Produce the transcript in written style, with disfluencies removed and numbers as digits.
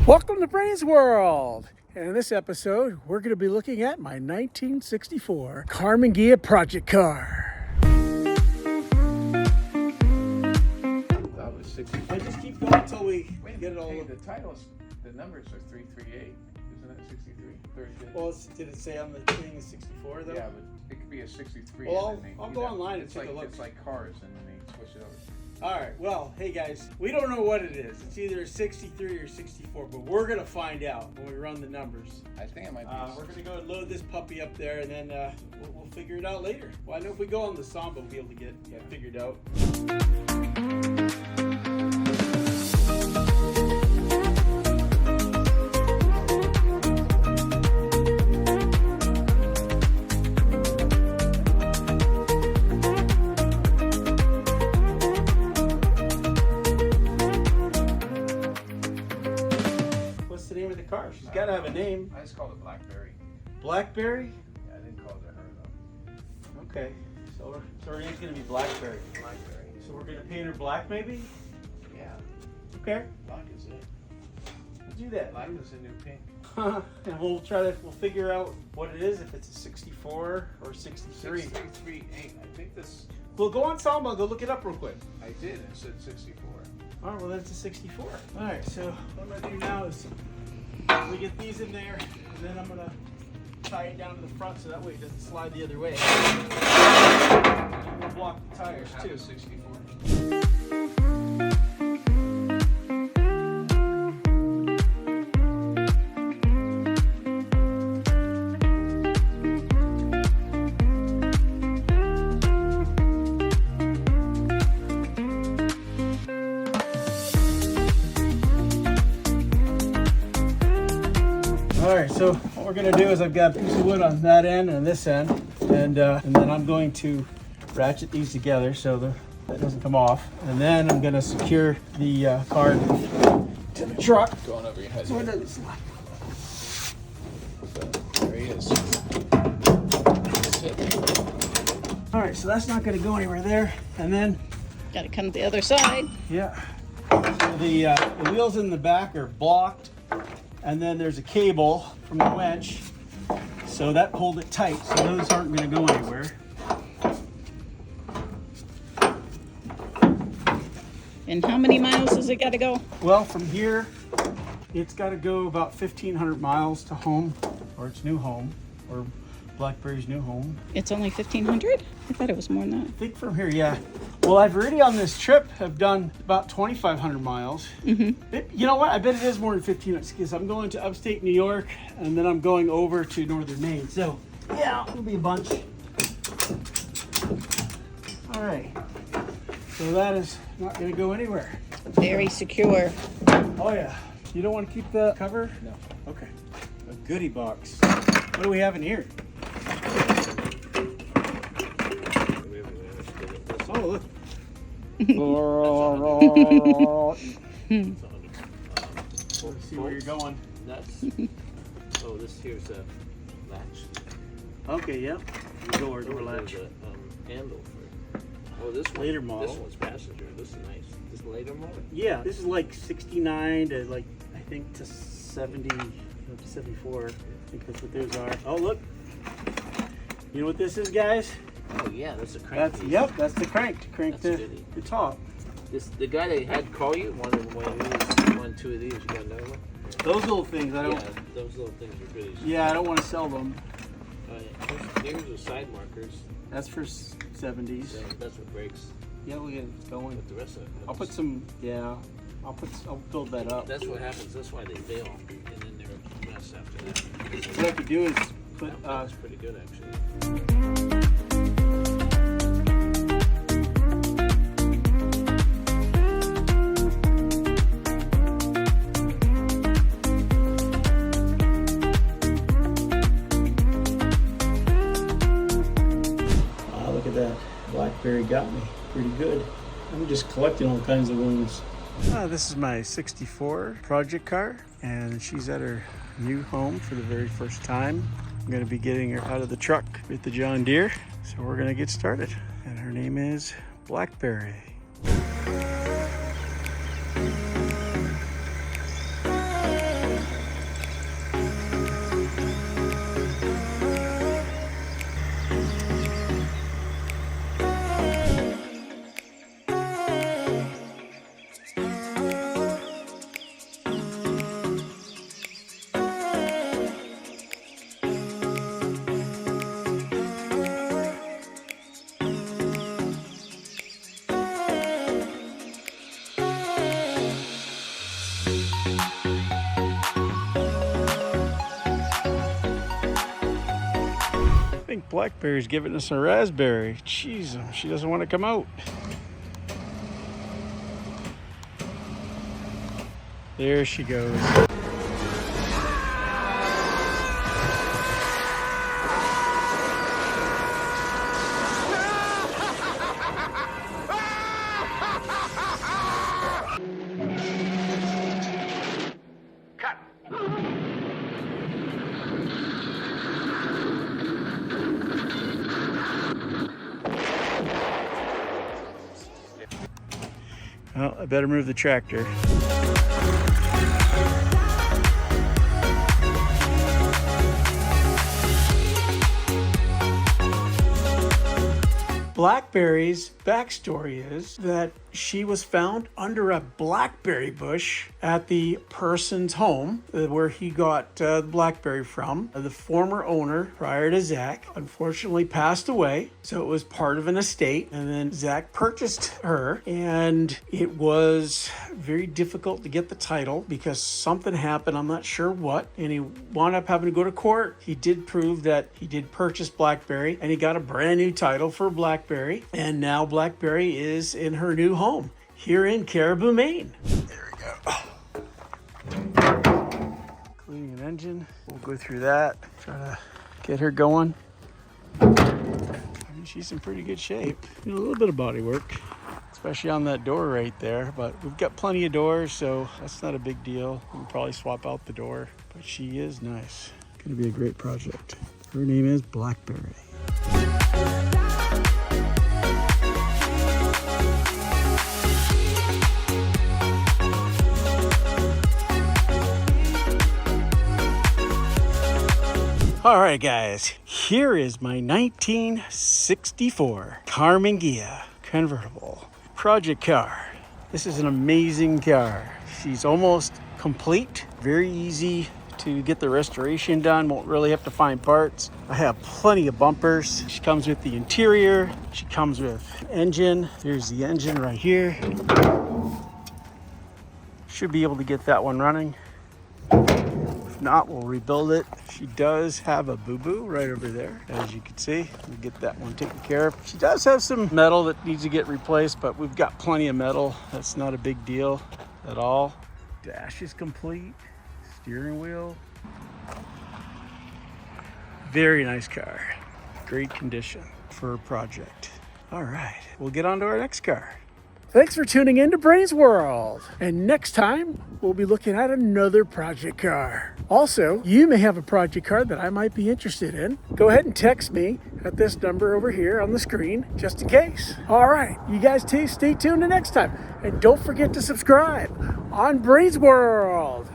Welcome to Brain's World. And in this episode, we're going to be looking at my 1964 Karmann Ghia project car. That was 60. I just keep going until we get it all. Hey, the titles, the numbers are 338. Isn't it 63? 33? Well, did it say on the thing is 64 though? Yeah, but it could be a 63. Well, and then I'll go online and take a look. It's like cars, and then they switch it over. All right, well, hey guys, we don't know what it is. It's either 63 or 64, but we're going to find out when we run the numbers. I think it might be. We're going to go and load this puppy up there, and then we'll figure it out later. Well, I know if we go on the Samba, we'll be able to get it figured out. Car. She's got to have a name. I just called it Blackberry. Blackberry? Yeah, I didn't call it her though. Okay, so her name's gonna be Blackberry. Blackberry. So we're gonna paint her black, maybe? Yeah. Okay. Black is it. We'll do that. Black is a new pink. And we'll figure out what it is, if it's a 64 or 63. 638. I think this. We'll go on Samba, go look it up real quick. I did. It said 64. All right, well that's a 64. All right, so what I'm gonna do now is we get these in there, and then I'm gonna tie it down to the front so that way it doesn't slide the other way. And we'll block the tires too. 64. All right, so what we're gonna do is I've got a piece of wood on that end and this end, and then I'm going to ratchet these together so that doesn't come off. And then I'm gonna secure the car to the truck. Going over your head. So it doesn't slide. There he is. All right, so that's not gonna go anywhere there. And then, Got to come to the other side. yeah, so the wheels in the back are blocked. And then there's a cable from the winch, so that hold it tight, so those aren't going to go anywhere. And how many miles has it got to go? Well, from here, it's got to go about 1,500 miles to home, or its new home, or Blackberry's new home. It's only 1,500? I thought it was more than I think from here, yeah. Well, I've already on this trip have done about 2,500 miles. Mm-hmm. You know what? I bet it is more than 1,500 because I'm going to upstate New York and then I'm going over to northern Maine. So, yeah, it'll be a bunch. All right. So that is not going to go anywhere. Very secure. Oh, yeah. You don't want to keep the cover? No. Okay. A goodie box. What do we have in here? Oh, look. Let's see where you're going. That's, oh, this here's a latch. Okay, yeah. The door latch. There's a handle for, oh, this one. Later model. This one's passenger. This is nice. This later model? Yeah, this is like 69 to like, I think to 70, to 74. I think that's what those are. Oh, look. You know what this is, guys? Oh, yeah, that's a crank piece. Yep, that's the crank to crank That's the top. The guy that had call you, wanted one of these, two of these. You got another one? Those little things, I don't. Yeah, those little things are good. Yeah, I don't want to sell them. Here's the side markers. That's for 70s. So that's what breaks. Yeah, we'll get it going. But the rest of it. I'll put some. Yeah, I'll build that up. That's what happens. That's why they fail, and then they're a mess after that. What I could do is put. That's pretty good, actually. Look at that. Blackberry got me pretty good. I'm just collecting all kinds of ones. This is my 64 project car, and she's at her new home for the very first time. I'm going to be getting her out of the truck with the John Deere. So we're going to get started. And her name is Blackberry. Blackberry's giving us a raspberry. Jeez, she doesn't want to come out. There she goes. Well, I better move the tractor. Blackberry's backstory is that she was found under a blackberry bush at the person's home where he got the blackberry from. The former owner, prior to Zach, unfortunately passed away, so it was part of an estate, and then Zach purchased her, and it was very difficult to get the title because something happened, I'm not sure what, and he wound up having to go to court. He did prove that he did purchase Blackberry, and he got a brand new title for Blackberry, and now Blackberry is in her new home here in Caribou, Maine. There we go. Cleaning an engine. We'll go through that. Try to get her going. I mean, she's in pretty good shape. Need a little bit of body work, especially on that door right there. But we've got plenty of doors, so that's not a big deal. We can probably swap out the door. But she is nice. Gonna be a great project. Her name is Blackberry. All right, guys, here is my 1964 Karmann Ghia convertible project car. This is an amazing car. She's almost complete, very easy to get the restoration done. Won't really have to find parts. I have plenty of bumpers. She comes with the interior. She comes with engine. There's the engine right here. Should be able to get that one running. If not, we'll rebuild it. She does have a boo-boo right over there, as you can see. We'll get that one taken care of. She does have some metal that needs to get replaced, but we've got plenty of metal. That's not a big deal at all. Dash is complete. Steering wheel. Very nice car. Great condition for a project. All right, we'll get on to our next car. Thanks for tuning in to Brain's World. And next time, we'll be looking at another project car. Also, you may have a project car that I might be interested in. Go ahead and text me at this number over here on the screen, just in case. All right, you guys too, stay tuned to next time. And don't forget to subscribe on Brain's World.